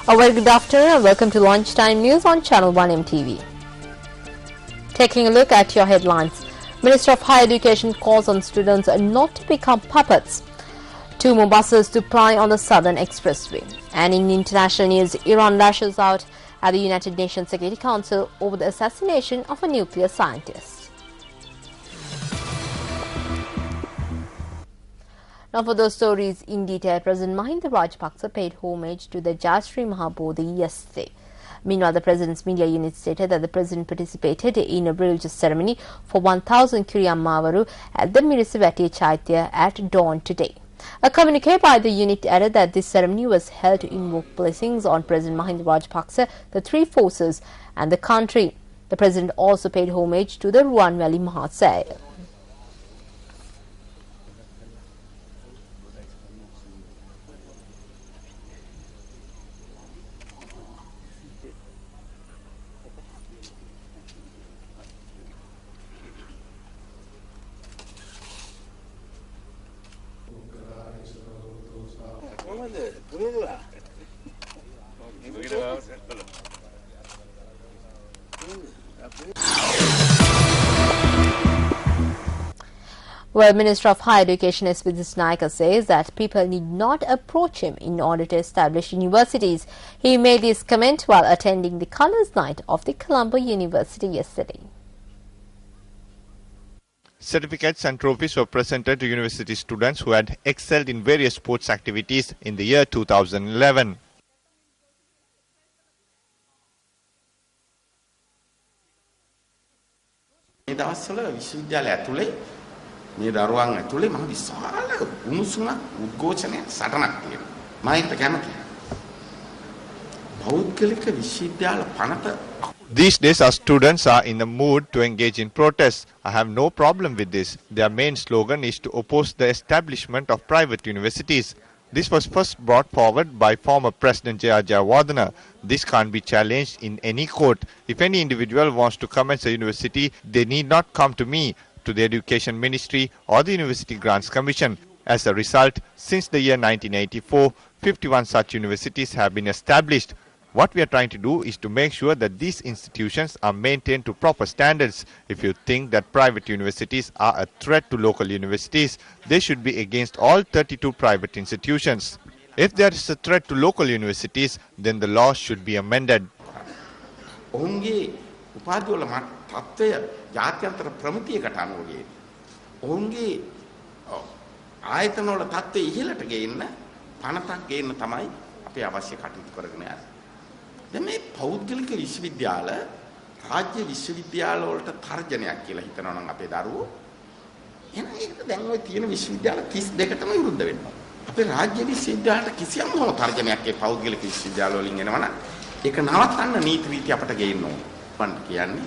A very good afternoon and welcome to Lunchtime News on Channel 1 MTV. Taking a look at your headlines. Minister of Higher Education calls on students not to become puppets. 2 more buses to ply on the Southern Expressway. And in international news, Iran lashes out at the United Nations Security Council over the assassination of a nuclear scientist. Now for those stories in detail, President Mahinda Rajapaksa paid homage to the Jayashree Mahabodhi yesterday. Meanwhile, the President's media unit stated that the President participated in a religious ceremony for 1,000 Kiriyamavaru at the Mirisivati Chaitya at dawn today. A communique by the unit added that this ceremony was held to invoke blessings on President Mahinda Rajapaksa, the 3 forces and the country. The President also paid homage to the Ruwanvali Mahasaya. Well, Minister of Higher Education S.V. Dissanayake says that people need not approach him in order to establish universities. He made this comment while attending the Colours Night of the Colombo University yesterday. Certificates and trophies were presented to university students who had excelled in various sports activities in the year 2011. මේ දරුවන් ඇතුලේ මම විශාල උණුසුමක් උද්ඝෝෂණයක් සටනක් තියෙනවා. මම ඒකට කැමතියි. පෞද්ගලික විශ්වවිද්‍යාල පනත These days our students are in the mood to engage in protests. I have no problem with this. Their main slogan is to oppose the establishment of private universities. This was first brought forward by former President J.R. Jayawardena. This can't be challenged in any court. If any individual wants to commence a university, they need not come to me, to the Education Ministry or the University Grants Commission. As a result, since the year 1984, 51 such universities have been established. What we are trying to do is to make sure that these institutions are maintained to proper standards. If you think that private universities are a threat to local universities, they should be against all 32 private institutions. If there is a threat to local universities, then the law should be amended. තත්ත්වය ජාත්‍යන්තර ප්‍රමිතියකට අනුව ගියේ. ඔවුන්ගේ ආයතන වල තත්ත්වය ඉහළට ගේන්න පනතක් ගේන්න තමයි අපි අවශ්‍ය කටයුතු කරගෙන යන්නේ. දැන් මේ පෞද්ගලික විශ්වවිද්‍යාල රාජ්‍ය විශ්වවිද්‍යාල වලට තර්ජනයක් කියලා හිතනවා නම් අපේ දරුවෝ එහෙනම් ඒකට දැන් ওই තියෙන විශ්වවිද්‍යාල 32ටම විරුද්ධ වෙනවා. අපේ රාජ්‍ය විශ්වවිද්‍යාලට කිසියම් තර්ජනයක් ඒ පෞද්ගලික විශ්වවිද්‍යාල වලින් එනවා නම් ඒක නවත්තන්න නීති රීති අපට ගේන්න ඕන. මම කියන්නේ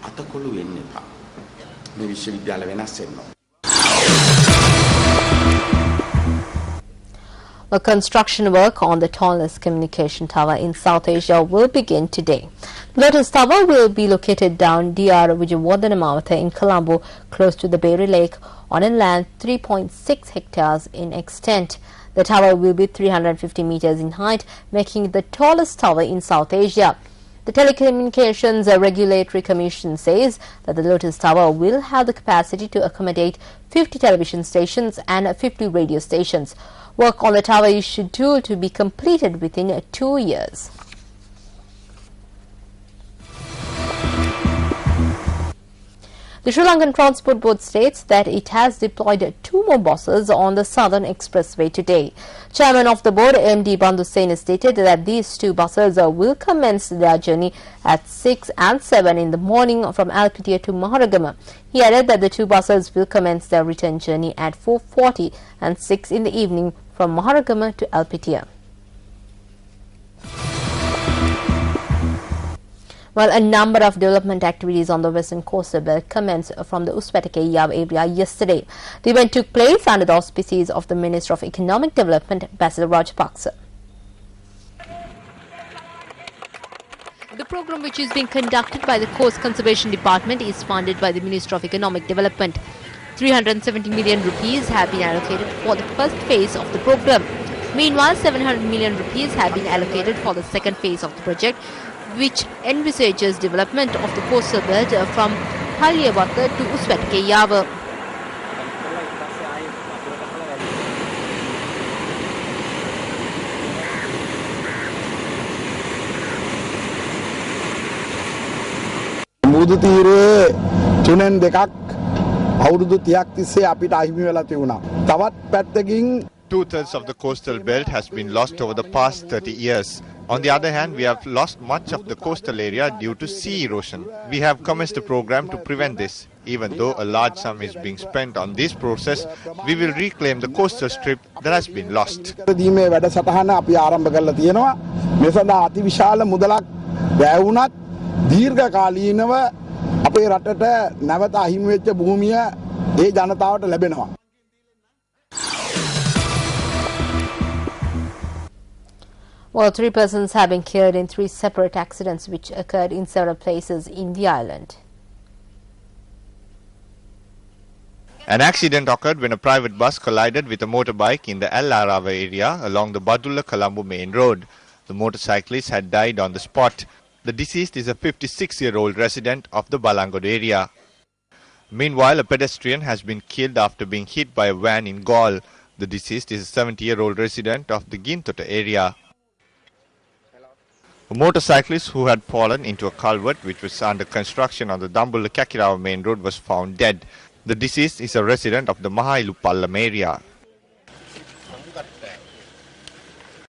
අතකොළු වෙන්න එපා. මේ විශ්වවිද්‍යාල වෙනස් වෙන්න ඕන. The construction work on the tallest communication tower in South Asia will begin today. The Lotus Tower will be located down Dr. Vijayawardena Mawatha in Colombo, close to the Berry Lake, on a land 3.6 hectares in extent. The tower will be 350 meters in height, making it the tallest tower in South Asia. The Telecommunications Regulatory Commission says that the Lotus Tower will have the capacity to accommodate 50 television stations and 50 radio stations. Work on the tower is scheduled to be completed within 2 years. The Sri Lankan Transport Board states that it has deployed 2 more buses on the Southern Expressway today. Chairman of the board, MD Bandusena, stated that these 2 buses will commence their journey at 6 and 7 in the morning from Alpitia to Maharagama. He added that the 2 buses will commence their return journey at 4:40 and 6 in the evening from Maharagama to Alpitia. Well, a number of development activities on the western coastal belt commenced from the Uspetake Yav area yesterday. The event took place under the auspices of the Minister of Economic Development, Basil Rajapaksa. The program, which is being conducted by the Coast Conservation Department, is funded by the Minister of Economic Development. 370 million rupees have been allocated for the first phase of the program. Meanwhile, 700 million rupees have been allocated for the second phase of the project, which envisages development of the coastal belt from Halyawata to Uswatkeyawa. මුදු තීරයේ තුනෙන් දෙකක් අවුරුදු 30ක් තිස්සේ අපිට අහිමි වෙලා තිබුණා. තවත් පැත්තකින් 2/3 of the coastal belt has been lost over the past 30 years. On the other hand, we have lost much of the coastal area due to sea erosion. We have commenced a program to prevent this. Even though a large sum is being spent on this process, we will reclaim the coastal strip that has been lost. දීමේ වැඩසටහන අපි ආරම්භ කරලා තියෙනවා. මේ සඳහා අතිවිශාල මුදලක් වැය වුණත් දීර්ඝ කාලීනව අපේ රටට නැවත අහිමි වෙච්ච භූමිය ඒ ජනතාවට ලැබෙනවා. Well, 3 persons have been killed in 3 separate accidents which occurred in several places in the island. An accident occurred when a private bus collided with a motorbike in the El Arava area along the Badulla-Colombo main road. The motorcyclist had died on the spot. The deceased is a 56-year-old resident of the Balangod area. Meanwhile, a pedestrian has been killed after being hit by a van in Gaul. The deceased is a 70-year-old resident of the Gintota area. A motorcyclist who had fallen into a culvert which was under construction on the Dambulla-Kakirawa main road was found dead. The deceased is a resident of the Mahailupallam area.